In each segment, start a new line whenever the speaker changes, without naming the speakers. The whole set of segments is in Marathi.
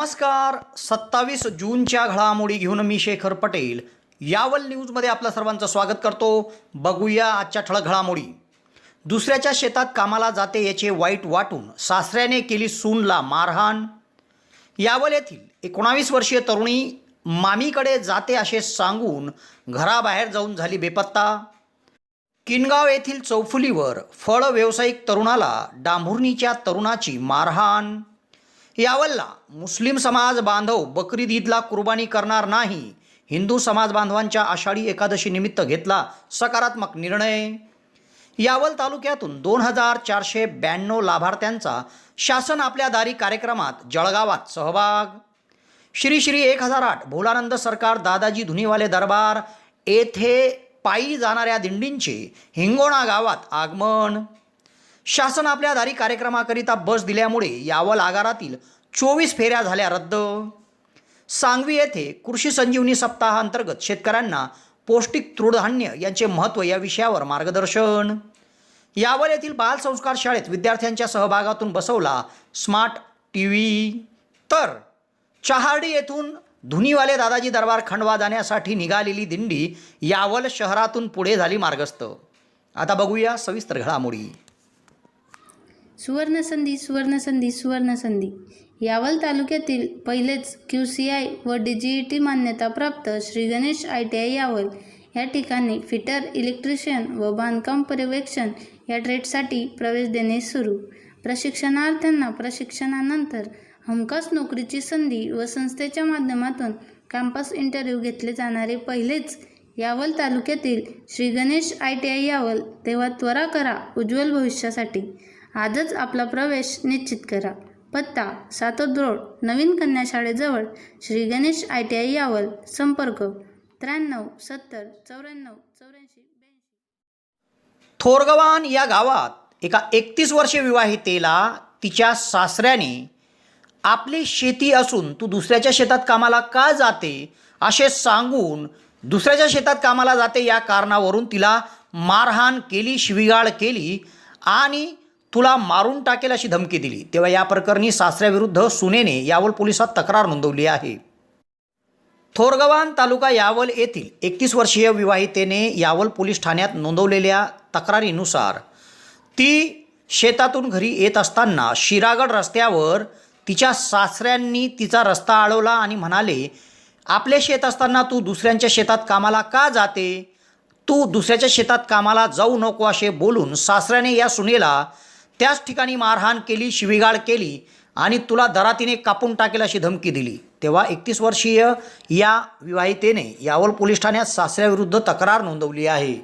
नमस्कार. 27 जूनच्या घडामोडी घेऊन मी शेखर पटेल यावल न्यूजमध्ये आपलं सर्वांचं स्वागत करतो. बघूया आजच्या ठळक घडामोडी. दुसऱ्याच्या शेतात कामाला जाते याचे वाईट वाटून सासऱ्याने केली सूनला मारहाण. यावल येथील 19 वर्षीय तरुणी मामीकडे जाते असे सांगून घराबाहेर जाऊन झाली बेपत्ता. किनगाव येथील चौफुलीवर फळ व्यावसायिक तरुणाला डांभुर्णीच्या तरुणाची मारहाण. यावलला मुस्लिम समाज बांधव बकरीद ईदला कुर्बानी करणार नाही. हिंदू समाज बांधवांच्या आषाढी एकादशी निमित्त घेतला सकारात्मक निर्णय. यावल तालुक्यातून 2492 लाभार्थ्यांचा शासन आपल्या दारी कार्यक्रमात जळगावात सहभाग. श्री श्री 1008 भोलानंद सरकार दादाजी धुनीवाले दरबार येथे पायी जाणाऱ्या दिंडींचे हिंगोणा गावात आगमन. शासन आपल्या दारी कार्यक्रमाकरिता बस दिल्यामुळे यावल आगारातील 24 फेऱ्या झाल्या रद्द. सांगवी येथे कृषी संजीवनी सप्ताहांतर्गत शेतकऱ्यांना पौष्टिक तृणधान्य यांचे महत्त्व या विषयावर मार्गदर्शन. यावल येथील बालसंस्कार शाळेत विद्यार्थ्यांच्या सहभागातून बसवला स्मार्ट टीव्ही. तर चहार्डी येथून धुनीवाले दादाजी दरबार खंडवा जाण्यासाठी निघालेली दिंडी यावल शहरातून पुढे झाली मार्गस्थ. आता बघूया सविस्तर घडामोडी.
सुवर्णसंधी सुवर्णसंधी सुवर्णसंधी. यावल तालुक्यातील पहिलेच QCI व DGET मान्यताप्राप्त श्री गणेश ITI यावल या ठिकाणी फिटर, इलेक्ट्रिशियन व बांधकाम पर्यवेक्षण या ट्रेडसाठी प्रवेश देणे सुरू. प्रशिक्षणार्थ्यांना प्रशिक्षणानंतर हमखास नोकरीची संधी व संस्थेच्या माध्यमातून कॅम्पस इंटरव्ह्यू घेतले जाणारे पहिलेच यावल तालुक्यातील श्री गणेश ITI यावल. तेव्हा त्वरा करा उज्ज्वल भविष्यासाठी. आजच आपला प्रवेश निश्चित करा. पत्ता सातोद रोड, नवीन कन्या शाळेजवळ, श्री गणेश ITI यावल. संपर्क 93 70 94 84 82.
थोरगवान या गावात एका 31 वर्षीय विवाहितेला तिच्या सासऱ्याने आपली शेती असून तू दुसऱ्याच्या शेतात कामाला का जाते असे सांगून दुसऱ्याच्या शेतात कामाला जाते या कारणावरून तिला मारहाण केली, शिवीगाळ केली आणि तुला मारून टाकेल अशी धमकी दिली. तेव्हा या प्रकरणी सासऱ्याविरुद्ध सुनेने यावल पोलिसात तक्रार नोंदवली आहे. थोरगवान तालुका यावल येथील 31 वर्षीय विवाहितेने यावल पोलीस ठाण्यात नोंदवलेल्या तक्रारीनुसार ती शेतातून घरी येत असताना शिरागड रस्त्यावर तिच्या सासऱ्यांनी तिचा रस्ता अडवला आणि म्हणाले, आपले शेत असताना तू दुसऱ्यांच्या शेतात कामाला का जाते, तू दुसऱ्याच्या शेतात कामाला जाऊ नको असे बोलून सासऱ्याने या सुनेला त्याच ठिकाणी मारहाण केली, शिवीगाळ केली आणि तुला दरातीने कापून टाकेल अशी धमकी दिली. तेव्हा 31 वर्षीय या विवाहितेने यावल पोलीस ठाण्यात सासऱ्याविरुद्ध तक्रार नोंदवली आहे.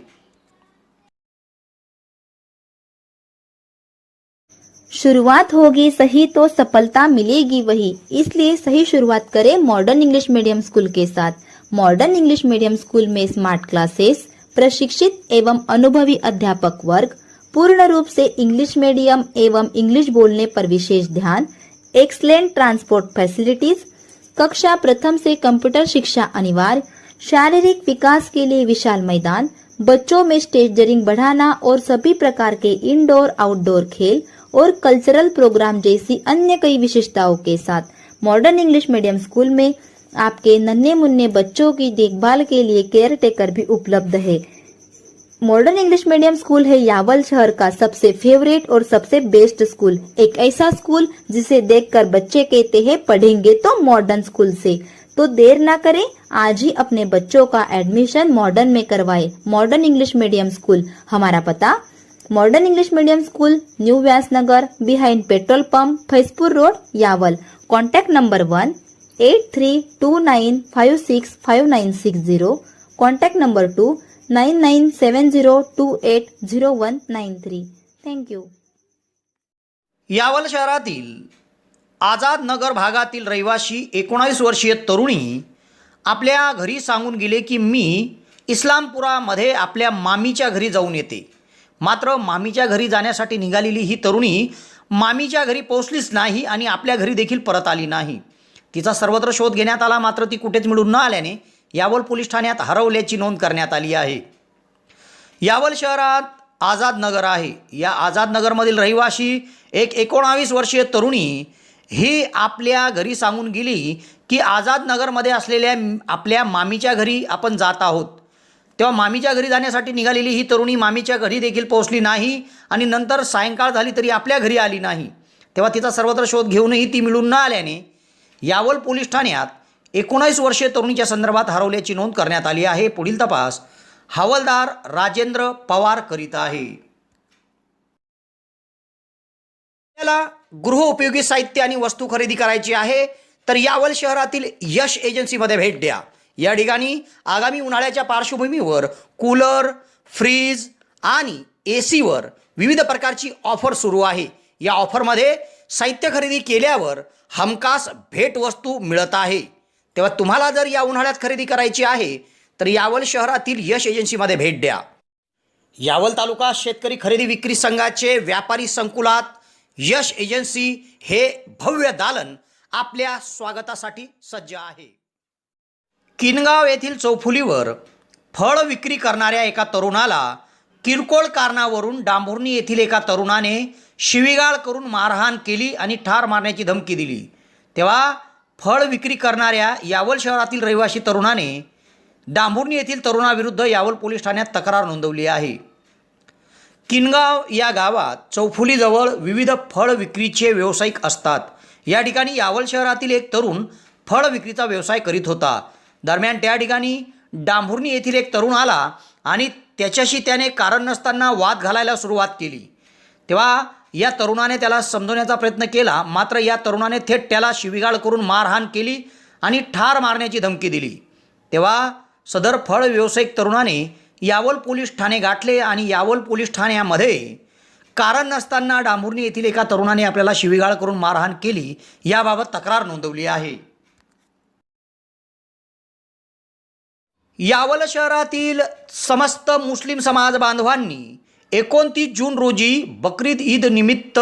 शुरुआत होगी सही तो सफलता मिलेगी वही, इसलिए सही शुरुआत करें मॉडर्न इंग्लिश मीडियम स्कूल के साथ. मॉडर्न इंग्लिश मीडियम स्कूल में स्मार्ट क्लासेस, प्रशिक्षित एवं अनुभवी अध्यापक वर्ग, पूर्ण रूप से इंग्लिश मीडियम एवं इंग्लिश बोलने पर विशेष ध्यान, एक्सलेंट ट्रांसपोर्ट फैसिलिटीज, कक्षा प्रथम से कंप्यूटर शिक्षा अनिवार्य, शारीरिक विकास के लिए विशाल मैदान, बच्चों में स्टेजरिंग बढ़ाना और सभी प्रकार के इंडोर आउटडोर खेल और कल्चरल प्रोग्राम जैसी अन्य कई विशेषताओं के साथ मॉडर्न इंग्लिश मीडियम स्कूल में आपके नन्हे मुन्ने बच्चों की देखभाल के लिए केयर टेकर भी उपलब्ध है. मॉडर्न इंग्लिश मीडियम स्कूल है यावल शहर का सबसे फेवरेट और सबसे बेस्ट स्कूल. एक ऐसा स्कूल जिसे देखकर बच्चे कहते हैं पढ़ेंगे तो मॉडर्न स्कूल से. तो देर ना करें, आज ही अपने बच्चों का एडमिशन मॉडर्न में करवाएं. Modern English medium school. हमारा पता modern English medium school, new Vyasnagar, behind petrol pump, Faizpur road, Yawal. Contact number 18329565960. Contact number 2 9970280193. Thank you.
Yawal शहरातील आझाद नगर भागातील रहिवासी 19 वर्षीय तरुणी आपल्या घरी सांगून गेले की मी इस्लामपुरामध्ये आपल्या मामीच्या घरी जाऊन येते. मात्र मामीच्या घरी जाण्यासाठी निघालेली ही तरुणी मामीच्या घरी पोहोचलीच नाही आणि आपल्या घरी देखील परत आली नाही. तिचा सर्वत्र शोध घेण्यात आला, मात्र ती कुठेच मिळून न आल्याने यावल पोलीस ठाण्यात हरवल्याची नोंद करण्यात आली आहे. यावल शहरात आझाद नगर आहे. या आझाद नगरमधील रहिवासी एक 19 वर्षीय तरुणी ही आपल्या घरी सांगून गेली की आझाद नगरमध्ये असलेल्या आपल्या मामीच्या घरी आपण जात आहोत. तेव्हा मामीच्या घरी जाण्यासाठी निघालेली ही तरुणी मामीच्या घरी देखील पोहोचली नाही आणि नंतर सायंकाळ झाली तरी आपल्या घरी आली नाही. तेव्हा तिचा सर्वत्र शोध घेऊनही ती मिळून न आल्याने यावल पोलीस ठाण्यात 19 वर्षीय तरुणीच्या संदर्भात हरवल्याची नोंद करण्यात आली आहे. पुढील तपास हवालदार राजेंद्र पवार करीत आहे. आपल्याला गृहोपयोगी साहित्य आणि वस्तू खरेदी करायची आहे तर यावल शहरातील यश एजन्सीमध्ये भेट द्या. या ठिकाणी आगामी उन्हाळ्याच्या पार्श्वभूमीवर कूलर, फ्रीज आणि एसीवर विविध प्रकारची ऑफर सुरू आहे. या ऑफरमध्ये साहित्य खरेदी केल्यावर हमखास भेटवस्तू मिळत आहे. तेव्हा तुम्हाला जर या उन्हाळ्यात खरेदी करायची आहे तर यावल शहरातील यश एजन्सीमध्ये भेट द्या. यावल तालुका शेतकरी खरेदी विक्री संघाचे व्यापारी संकुलात यश एजन्सी हे भव्य दालन आपल्या स्वागतासाठी सज्ज आहे. किनगाव येथील चौफुलीवर फळ विक्री करणाऱ्या एका तरुणाला किरकोळ कारणावरून डांभुर्णी येथील एका तरुणाने शिवीगाळ करून मारहाण केली आणि ठार मारण्याची धमकी दिली. तेव्हा फळ विक्री करणाऱ्या यावल शहरातील रहिवासी तरुणाने डांभुर्णी येथील तरुणाविरुद्ध यावल पोलीस ठाण्यात तक्रार नोंदवली आहे. किनगाव या गावात चौफुलीजवळ विविध फळ विक्रीचे व्यावसायिक असतात. या ठिकाणी यावल शहरातील एक तरुण फळ विक्रीचा व्यवसाय करीत होता. दरम्यान त्या ठिकाणी डांभुर्णी येथील एक तरुण आला आणि त्याच्याशी त्याने कारण नसताना वाद घालायला सुरुवात केली. तेव्हा या तरुणाने त्याला समजवण्याचा प्रयत्न केला, मात्र या तरुणाने थेट त्याला शिवीगाळ करून मारहाण केली आणि ठार मारण्याची धमकी दिली. तेव्हा सदर फळ व्यावसायिक तरुणाने यावल पोलीस ठाणे गाठले आणि यावल पोलीस ठाण्यामध्ये कारण नसताना डांभुर्णी येथील एका तरुणाने आपल्याला शिवीगाळ करून मारहाण केली याबाबत तक्रार नोंदवली आहे. यावल शहरातील समस्त मुस्लिम समाज बांधवांनी 29 जून रोजी बकरीद ईद निमित्त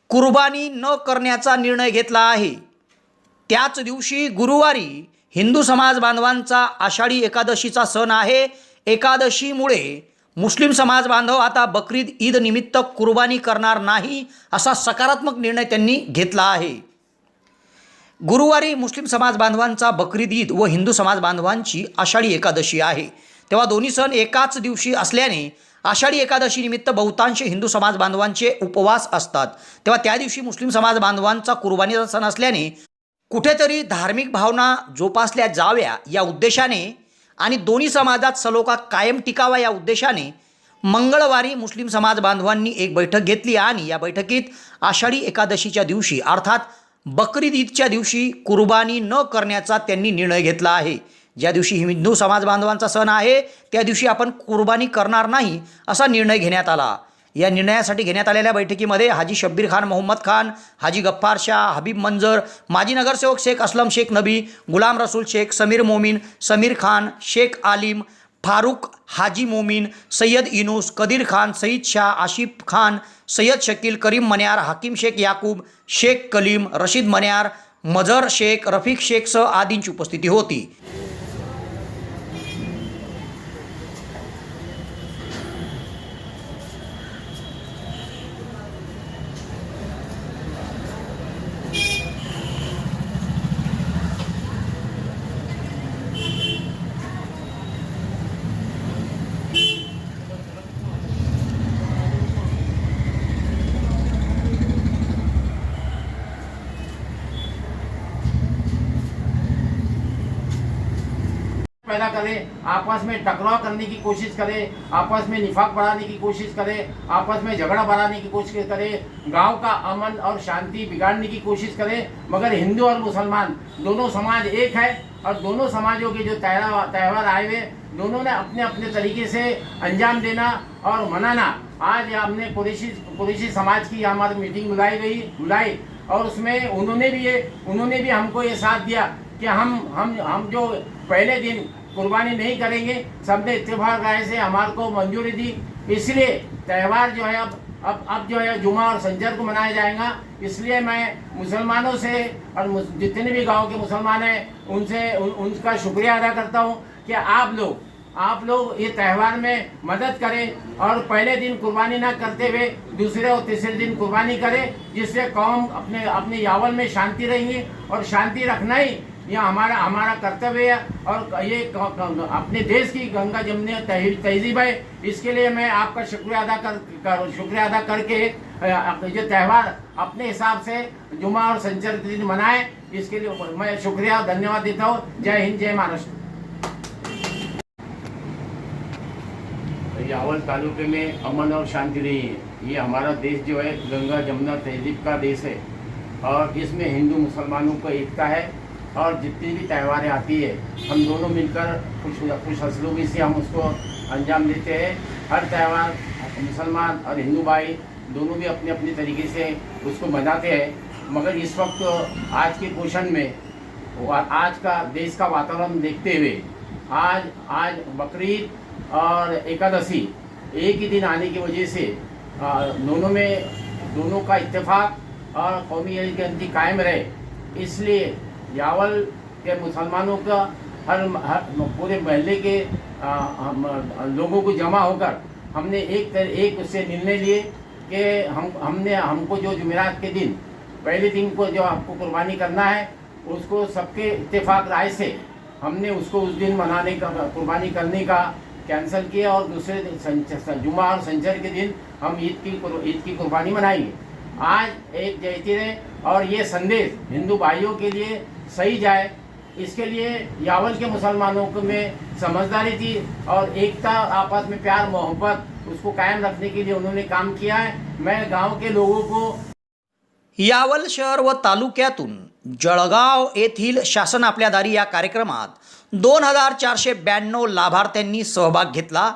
कुर्बानी न करण्याचा निर्णय घेतला आहे. त्याच दिवशी गुरुवारी हिंदू समाज बांधवांचा आषाढी एकादशीचा सण आहे. एकादशीमुळे मुस्लिम समाज बांधव आता बकरीद ईद निमित्त कुर्बानी करणार नाही असा सकारात्मक निर्णय त्यांनी घेतला आहे. गुरुवारी मुस्लिम समाज बांधवांचा बकरीद ईद व हिंदू समाज बांधवांची आषाढी एकादशी आहे. तेव्हा दोन्ही सण एकाच दिवशी असल्याने आषाढी एकादशी निमित्त बहुतांश हिंदू समाज बांधवांचे उपवास असतात. तेव्हा त्या दिवशी मुस्लिम समाज बांधवांचा कुर्बानीचा सण असल्याने कुठेतरी धार्मिक भावना जोपासल्या जाव्या या उद्देशाने आणि दोन्ही समाजात सलोखा कायम टिकावा या उद्देशाने मंगळवारी मुस्लिम समाज बांधवांनी एक बैठक घेतली आणि या बैठकीत आषाढी एकादशीच्या दिवशी अर्थात बकरीद ईदच्या दिवशी कुर्बानी न करण्याचा त्यांनी निर्णय घेतला आहे. ज्या दिवशी हिंदू समाज बांधवांचा सण आहे त्या दिवशी आपण कुर्बानी करणार नाही असा निर्णय घेण्यात आला. या निर्णयासाठी घेण्यात आलेल्या बैठकीमध्ये हाजी शब्बीर खान मोहम्मद खान, हाजी गफ्फार शाह, हबीब मंजर, माजी नगरसेवक शेख असलम शेख नबी, गुलाम रसूल शेख, समीर मोमीन, समीर खान, शेख आलिम, फारूक हाजी मोमीन, सय्यद इनूस, कदीर खान, सईद शाह, आशिफ खान, सय्यद शकील, करीम मन्यार, हाकिम शेख याकूब, शेख कलीम, रशीद मन्यार, मजहर शेख, रफीक शेखसह आदींची उपस्थिती होती.
पैदा करे, आपस में टकराव करने की कोशिश करे, आपस में निफाक बढ़ाने की कोशिश करे, आपस में झगड़ा बढ़ाने की कोशिश करे, गांव का अमन और शांति बिगाड़ने की कोशिश करे। मगर हिंदू और मुसलमान दोनों समाज एक है और दोनों समाजों के जो त्यौहार आए हुए दोनों ने अपने अपने तरीके से अंजाम देना और मनाना। आज हमने कुरैशी समाज की हमारी मीटिंग बुलाई और उसमें उन्होंने भी हमको ये साथ दिया कि हम जो पहले दिन कुर्बानी नहीं करेंगे, सबने इत्तेफाक राय से हमारे को मंजूरी दी। इसलिए त्यौहार जो है अब जो है जुमा और संजर को मनाया जाएगा। इसलिए मैं मुसलमानों से और जितने भी गांव के मुसलमान हैं उनसे उनका शुक्रिया अदा करता हूं कि आप लोग आप लोग ये त्यौहार में मदद करें और पहले दिन कुर्बानी ना करते हुए दूसरे और तीसरे दिन कुर्बानी करें, जिससे कौम अपने यावल में शांति रहेंगी। और शांति रखना ही ये हमारा कर्तव्य है और ये अपने देश की गंगा जमुनी तहजीब है। इसके लिए मैं आपका शुक्रिया अदा करके ये त्यौहार अपने हिसाब से जुमा और संचर के दिन मनाएं, इसके लिए मैं शुक्रिया और धन्यवाद देता हूँ। जय हिंद, जय महाराष्ट्र। यावल तालुके में अमन और शांति रही है। ये हमारा देश जो है गंगा जमुना तहजीब का देश है और इसमें हिंदू मुसलमानों को एकता है और जितनी भी त्यौहारें आती है हम दोनों मिलकर खुश हसलूबी से हम उसको अंजाम देते हैं। हर त्यौहार मुसलमान और हिंदू भाई दोनों भी अपने अपने तरीके से उसको मनाते हैं। मगर इस वक्त आज के पोषण में आज का देश का वातावरण देखते हुए आज बकरीद और एकादशी एक ही दिन आने की वजह से दोनों का इत्तेफाक और कौमी एकता कायम रहे, इसलिए यावल के मुसलमानों का हर पूरे महल्ले के लोगों को जमा होकर हमने एक उससे निर्णय लिए कि हमको जो जुमेरात के दिन पहले दिन को जो आपको कुर्बानी करना है उसको सबके इत्तेफाक राय से हमने उसको उस दिन मनाने का कुर्बानी करने का कैंसिल किया और दूसरे दिन जुमा और संचर के दिन हम ईद की कुर्बानी मनाएंगे। आज एक जयती रहे और ये संदेश हिंदू भाइयों के लिए सही जाए, इसके लिए यावल के मुसलमानों में समझदारी थी और एकता आपस में प्यार मोहब्बत उसको कायम रखने के लिए उन्होंने काम किया है। मैं गांव के लोगों को
यावल शहर व तालुक्यातून जळगाव येथील शासन आपल्या दारी या कार्यक्रमात 2492 लाभार्थ्यांनी सहभाग घेतला।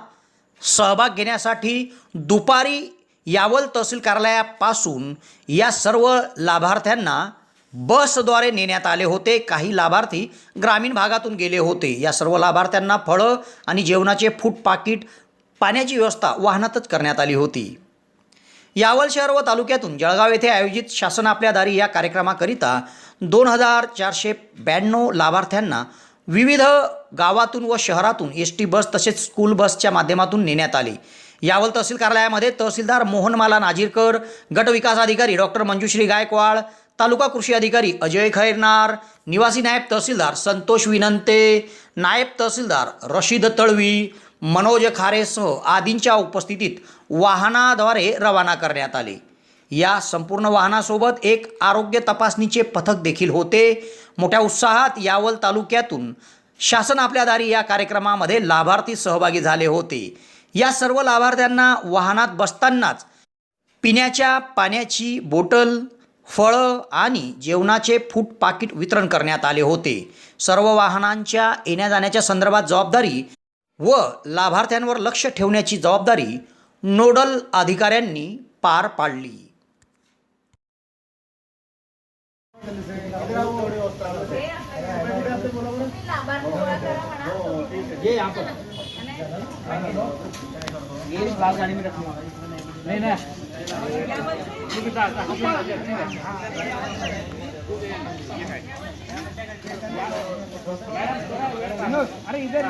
सहभाग घेण्यासाठी दुपारी यावल तहसील कार्यालयापासून या सर्व लाभार्थ्यांना बसद्वारे नेण्यात आले होते। काही लाभार्थी ग्रामीण भागातून गेले होते। या सर्व लाभार्थ्यांना फळं आणि जेवणाचे फूड पाकिट, पाण्याची व्यवस्था वाहनातच करण्यात आली होती। यावल शहर व तालुक्यातून जळगाव येथे आयोजित शासन आपल्या दारी या कार्यक्रमाकरिता 2492 लाभार्थ्यांना विविध गावातून व शहरातून एसटी बस तसेच स्कूल बसच्या माध्यमातून नेण्यात आले। यावल तहसील कार्यालयामध्ये तहसीलदार मोहनमाला नाजीरकर, गट विकास अधिकारी डॉक्टर मंजुश्री गायकवाड, तालुका कृषी अधिकारी अजय खैरनार, निवासी नायब तहसीलदार संतोष विनंते, नायब तहसीलदार रशीद तळवी, मनोज खारेसह आदींच्या उपस्थितीत वाहनाद्वारे रवाना करण्यात आले। या संपूर्ण वाहनासोबत एक आरोग्य तपासणीचे पथक देखील होते। मोठ्या उत्साहात यावल तालुक्यातून शासन आपल्या दारी या कार्यक्रमामध्ये लाभार्थी सहभागी झाले होते। या सर्व लाभार्थ्यांना वाहनात बसतानाच पिण्याच्या पाण्याची बोटल, फळं आणि जेवणाचे फूड पाकिट वितरण करण्यात आले होते। सर्व वाहनांच्या येण्या जाण्याच्या संदर्भात जबाबदारी व लाभार्थ्यांवर लक्ष ठेवण्याची जबाबदारी नोडल अधिकाऱ्यांनी पार पाडली।
अरे इधर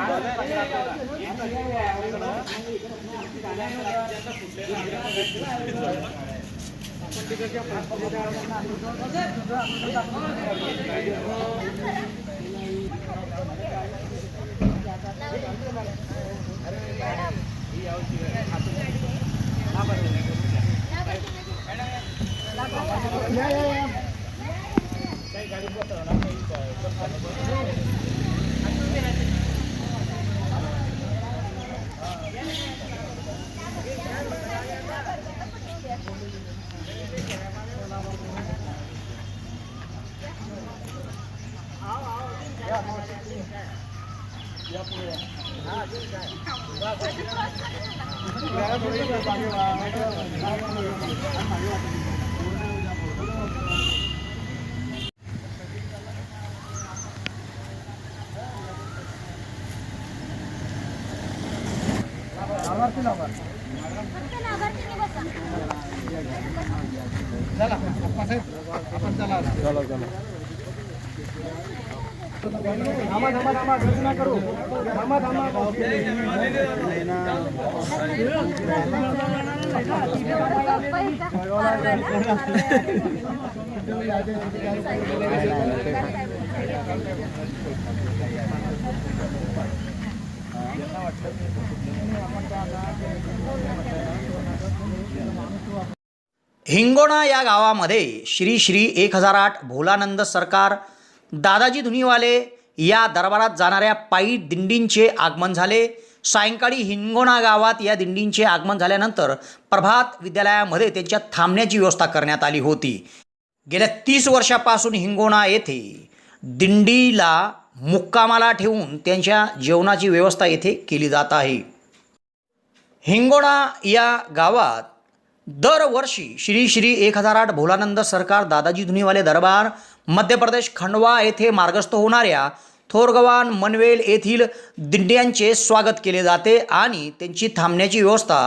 हिंगोणा या गावामध्ये श्री श्री 1008 भोलानंद सरकार दादाजी धुनीवाले या दरबारात जाणाऱ्या पायी दिंडींचे आगमन झाले. सायंकाळी हिंगोणा गावात या दिंडींचे आगमन झाल्यानंतर प्रभात विद्यालयामध्ये त्यांच्या थांबण्याची व्यवस्था करण्यात आली होती. गेल्या 30 वर्षापासून हिंगोणा येथे दिंडीला मुक्कामाला ठेवून त्यांच्या जेवणाची व्यवस्था येथे केली जात आहे. हिंगोणा या गावात दरवर्षी श्री श्री 1008 भोलानंद सरकार दादाजी धुनीवाले दरबार मध्य प्रदेश खंडवा येथे मार्गस्थ होणाऱ्या थोरगवान मनवेल येथील दिंड्यांचे स्वागत केले जाते आणि त्यांची थांबण्याची व्यवस्था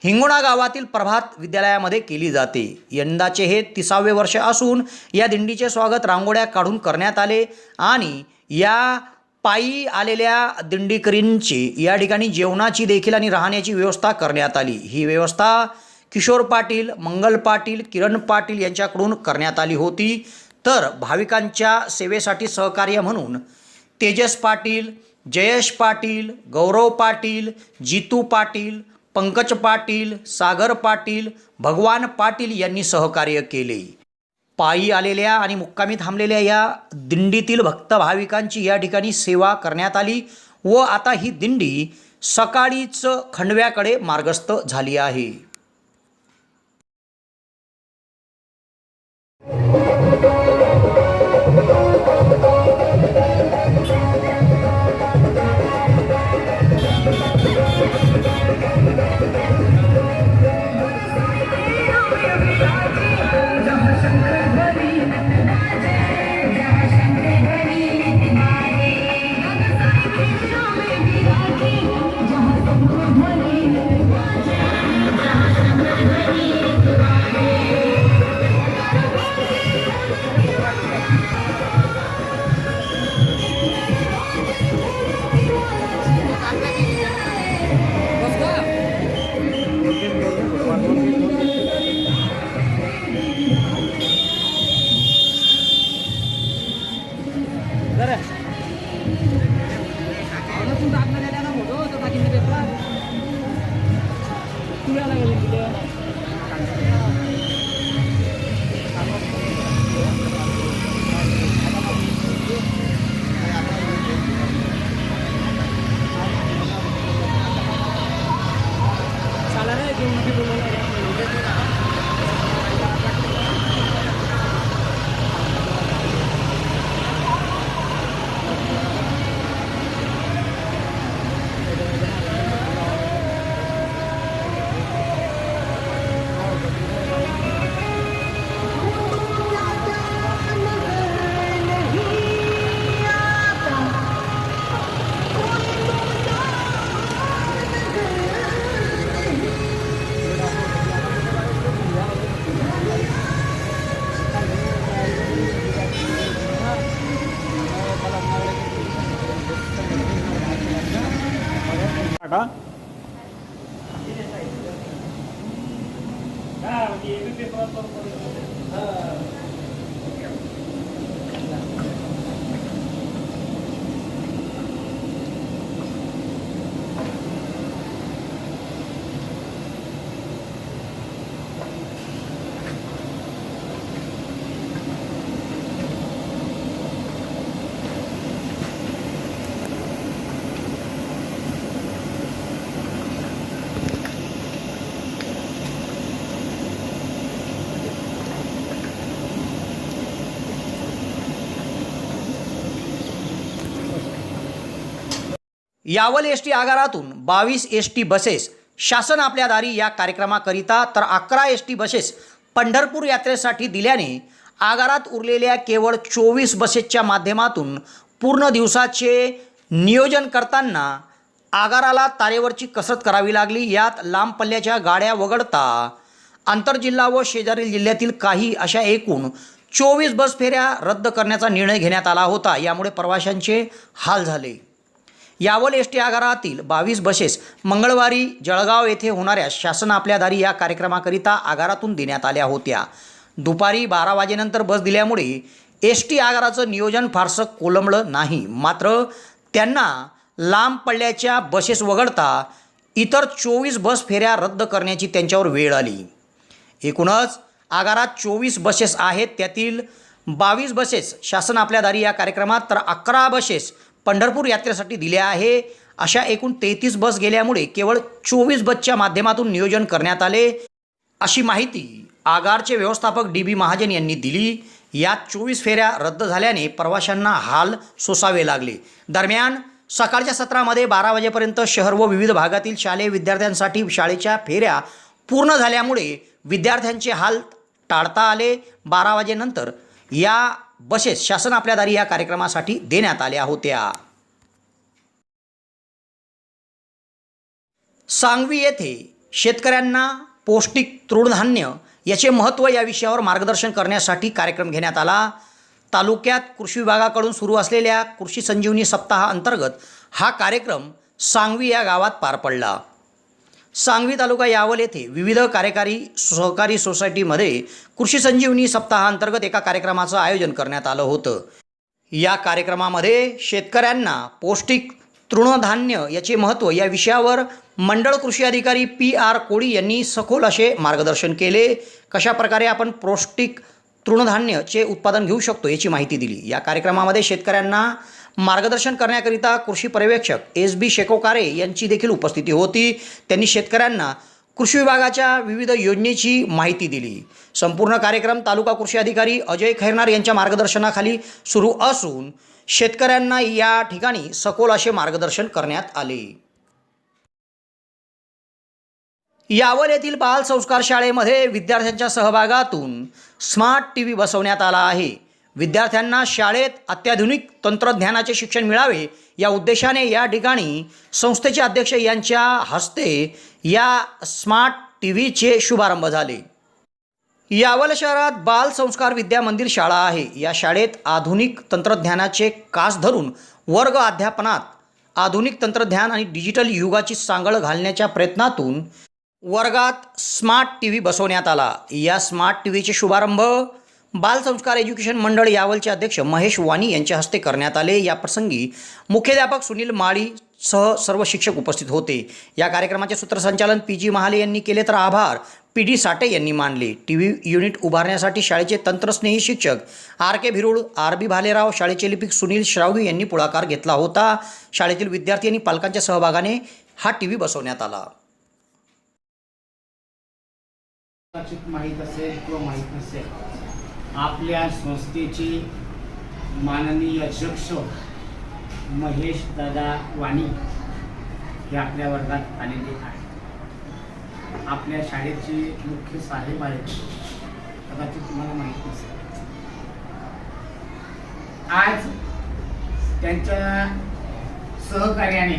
हिंगोणा गावातील प्रभात विद्यालयामध्ये केली जाते. यंदाचे हे 30वे वर्ष असून या दिंडीचे स्वागत रांगोळ्या काढून करण्यात आले आणि या पायी आलेल्या दिंडीकरींची या ठिकाणी जेवणाची देखील आणि राहण्याची व्यवस्था करण्यात आली. ही व्यवस्था किशोर पाटील, मंगल पाटील, किरण पाटील यांच्याकडून करण्यात आली होती. तर भाविकांच्या सेवेसाठी सहकार्य म्हणून तेजस पाटील, जयेश पाटील, गौरव पाटील, जितू पाटील, पंकज पाटील, सागर पाटील, भगवान पाटील यांनी सहकार्य केले. पायी आलेल्या आणि मुक्कामी थांबलेल्या या दिंडीतील भक्त भाविकांची या ठिकाणी सेवा करण्यात आली व आता ही दिंडी सकाळीच खंडव्याकडे मार्गस्थ झाली आहे. यावल एसटी आगारातून 22 एसटी बसेस शासन आपल्या दारी या कार्यक्रमाकरिता तर 11 एसटी बसेस पंढरपूर यात्रेसाठी दिल्याने आगारात उरलेल्या केवळ 24 बसेसच्या माध्यमातून पूर्ण दिवसाचे नियोजन करताना आगाराला तारेवरची कसरत करावी लागली. यात लांब पल्ल्याच्या गाड्या वगळता आंतरजिल्हा व शेजारील जिल्ह्यातील काही अशा एकूण 24 बस फेऱ्या रद्द करण्याचा निर्णय घेण्यात आला होता. यामुळे प्रवाशांचे हाल झाले. यावल एसटी आगारातील 22 बसेस मंगळवारी जळगाव येथे होणाऱ्या शासन आपल्या दारी या कार्यक्रमाकरिता आगारातून देण्यात आल्या होत्या. दुपारी 12 वाजेनंतर बस दिल्यामुळे एसटी आगाराचं नियोजन फारसं कोलमडलं नाही. मात्र त्यांना लांब पल्ल्याच्या बसेस वगळता इतर 24 बस फेऱ्या रद्द करण्याची त्यांच्यावर वेळ आली. एकूणच आगारात 24 बसेस आहेत. त्यातील 22 बसेस शासन आपल्या दारी या कार्यक्रमात तर 11 बसेस पंढरपूर यात्रेसाठी दिल्या आहे. अशा एकूण 33 बस गेल्यामुळे केवळ 24 बसच्या माध्यमातून नियोजन करण्यात आले, अशी माहिती आगारचे व्यवस्थापक DB महाजन यांनी दिली. यात 24 फेऱ्या रद्द झाल्याने प्रवाशांना हाल सोसावे लागले. दरम्यान सकाळच्या सत्रामध्ये 12 वाजेपर्यंत शहर व विविध भागातील शालेय विद्यार्थ्यांसाठी शाळेच्या फेऱ्या पूर्ण झाल्यामुळे विद्यार्थ्यांचे हाल टाळता आले. 12 वाजेनंतर या बसेस शासन आपल्या दारी या कार्यक्रमासाठी देण्यात आल्या होत्या. सांगवी येथे शेतकऱ्यांना पौष्टिक तृणधान्य याचे महत्त्व या विषयावर मार्गदर्शन करण्यासाठी कार्यक्रम घेण्यात आला. तालुक्यात कृषी विभागाकडून सुरू असलेल्या कृषी संजीवनी सप्ताहाअंतर्गत हा कार्यक्रम सांगवी या गावात पार पडला. सांगवी तालुका यावल येथे विविध कार्यकारी सहकारी सोसायटीमध्ये कृषी संजीवनी सप्ताहाअंतर्गत एका कार्यक्रमाचं आयोजन करण्यात आलं होतं. या कार्यक्रमामध्ये शेतकऱ्यांना पौष्टिक तृणधान्य याचे महत्त्व या विषयावर मंडळ कृषी अधिकारी PR कोळी यांनी सखोल असे मार्गदर्शन केले. कशाप्रकारे आपण पौष्टिक तृणधान्याचे उत्पादन घेऊ शकतो याची माहिती दिली. या कार्यक्रमामध्ये शेतकऱ्यांना मार्गदर्शन करण्याकरिता कृषी पर्यवेक्षक SB शेकोकारे यांची देखील उपस्थिती होती. त्यांनी शेतकऱ्यांना कृषी विभागाच्या विविध योजनेची माहिती दिली. संपूर्ण कार्यक्रम तालुका कृषी अधिकारी अजय खैरनार यांच्या मार्गदर्शनाखाली सुरू असून शेतकऱ्यांना या ठिकाणी सखोल असे मार्गदर्शन करण्यात आले. यावल येथील बाल संस्कार शाळेमध्ये विद्यार्थ्यांच्या सहभागातून स्मार्ट TV बसवण्यात आला आहे. विद्यार्थ्यांना शाळेत अत्याधुनिक तंत्रज्ञानाचे शिक्षण मिळावे या उद्देशाने या ठिकाणी संस्थेचे अध्यक्ष यांच्या हस्ते या स्मार्ट TVचे शुभारंभ झाले. यावल शहरात बाल संस्कार विद्या मंदिर शाळा आहे. या शाळेत आधुनिक तंत्रज्ञानाचे कास धरून वर्ग अध्यापनात आधुनिक तंत्रज्ञान आणि डिजिटल युगाची सांगड घालण्याच्या प्रयत्नातून वर्गात स्मार्ट TV बसवण्यात आला. या स्मार्ट TVचे शुभारंभ बाल संस्कार एज्युकेशन मंडळ यावलचे अध्यक्ष महेश वाणी यांच्या हस्ते करण्यात आले. या प्रसंगी मुख्याध्यापक सुनील माळी सह सर्व शिक्षक उपस्थित होते. या कार्यक्रमाचे सूत्रसंचालन PG महाले यांनी केले तर आभार PD साठे यांनी मानले. TV युनिट उभारण्यासाठी शाळेचे तंत्रस्नेही शिक्षक RK भिरुड, RB भालेराव, शाळेचे लिपिक सुनील श्रावगी यांनी पुढाकार घेतला होता. शाळेतील विद्यार्थी आणि पालकांच्या सहभागाने हा TV बसवण्यात आला.
माहीत असेल किंवा माहीत नसेल, आपल्या संस्थेचे माननीय अध्यक्ष महेश दादा वाणी हे आपल्या वर्गात आलेले आहेत. आपल्या शाळेचे मुख्य साहेब आहेत, कदाचित तुम्हाला माहीत नसेल. आज त्यांच्या सहकार्याने,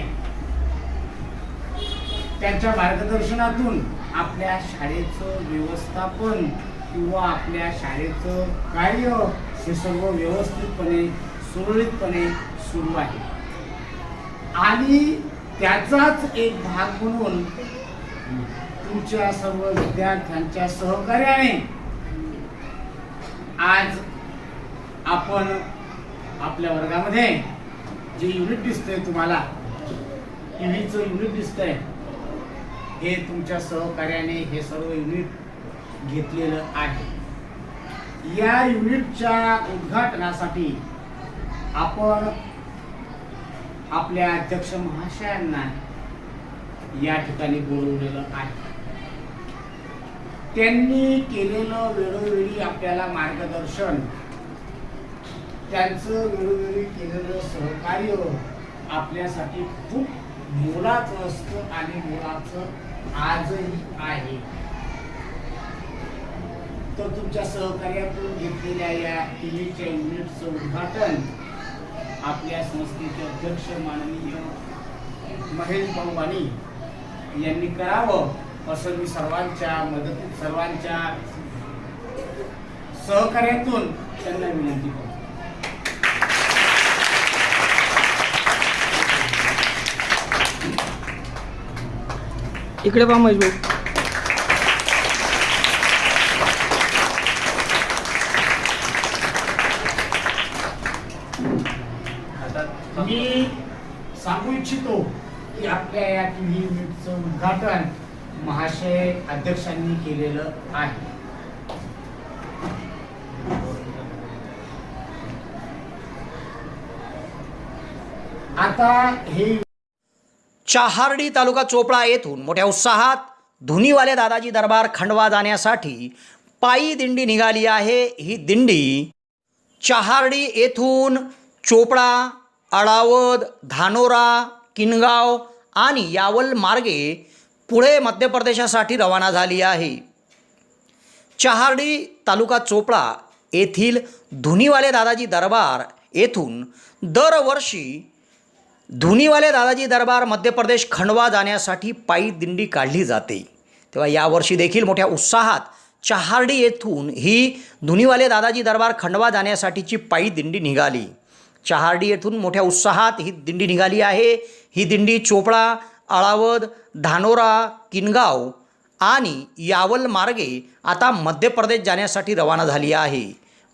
त्यांच्या मार्गदर्शनातून आपल्या शाळेचं व्यवस्थापन किंवा आपल्या शाळेचं कार्य हे सर्व व्यवस्थितपणे सुरळीतपणे सुरू आहे. आणि त्याचाच एक भाग म्हणून तुमच्या सर्व विद्यार्थ्यांच्या सहकार्याने आज आपण आपल्या वर्गामध्ये जे युनिट दिसतंय, तुम्हाला TVचं युनिट दिसतंय, हे तुमच्या सहकार्याने हे सर्व युनिट घेतलेलं आहे. या युनिटच्या उद्घाटनासाठी आपण आपल्या अध्यक्ष महाशयांना या ठिकाणी बोलवलेलं आहे. त्यांनी केलेलं वेळोवेळी आपल्याला मार्गदर्शन, त्यांचं वेळोवेळी केलेलं सहकार्य आपल्यासाठी खूप मोलाचं असतं आणि मोलाचं आजही आहे. तर तुमच्या सहकार्यातून घेतलेल्या या TVच्या युनिटचं उद्घाटन आपल्या संस्थेचे अध्यक्ष माननीय महेश भाऊ वाणी यांनी करावं असं मी सर्वांच्या मदतीत, सर्वांच्या सहकार्यातून त्यांना विनंती करतो.
इकडे पहा महेश भाऊ.
मी सांगू इच्छितो की आपल्या या टीव्ही युनिटचं उद्घाटन महाशय अध्यक्षांनी केलेलं आहे. आता हे
चहार्डी तालुका चोपडा येथून मोठ्या उत्साहात धुनीवाले दादाजी दरबार खंडवा जाण्यासाठी पायी दिंडी निघाली आहे. ही दिंडी चहार्डी येथून चोपडा, अडावद, धानोरा, किनगाव आणि यावल मार्गे पुढे मध्य प्रदेशासाठी रवाना झाली आहे. चहार्डी तालुका चोपडा येथील धुनीवाले दादाजी दरबार येथून दरवर्षी धुनीवाले दादाजी दरबार मध्य प्रदेश खंडवा जाण्यासाठी पायी दिंडी काढली जाते. तेव्हा यावर्षी देखील मोठ्या उत्साहात चहार्डी येथून ही धुनीवाले दादाजी दरबार खंडवा जाण्यासाठीची पायी दिंडी निघाली. चहार्डी येथून मोठ्या उत्साहात ही दिंडी निघाली आहे. ही दिंडी चोपडा, अळावद, धानोरा, किनगाव आणि यावल मार्गे आता मध्य प्रदेश जाण्यासाठी रवाना झाली आहे.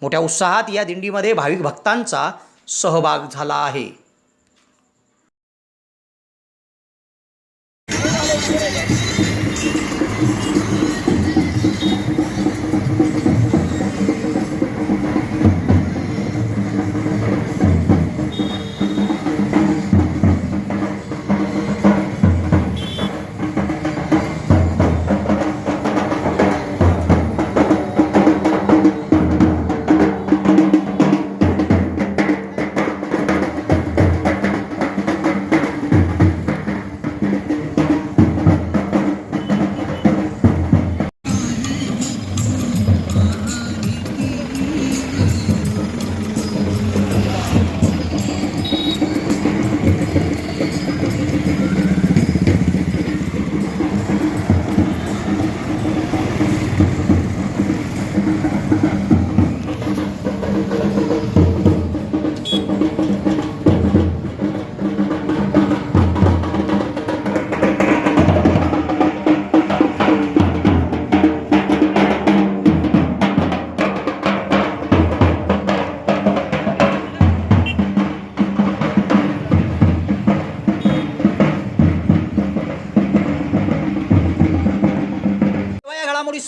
मोठ्या उत्साहात या दिंडीमध्ये भाविक भक्तांचा सहभाग झाला आहे.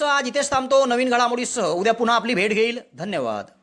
आज इथेच थांबतो. नवीन घडामोडीसह उद्या पुन्हा आपली भेट घेईल. धन्यवाद.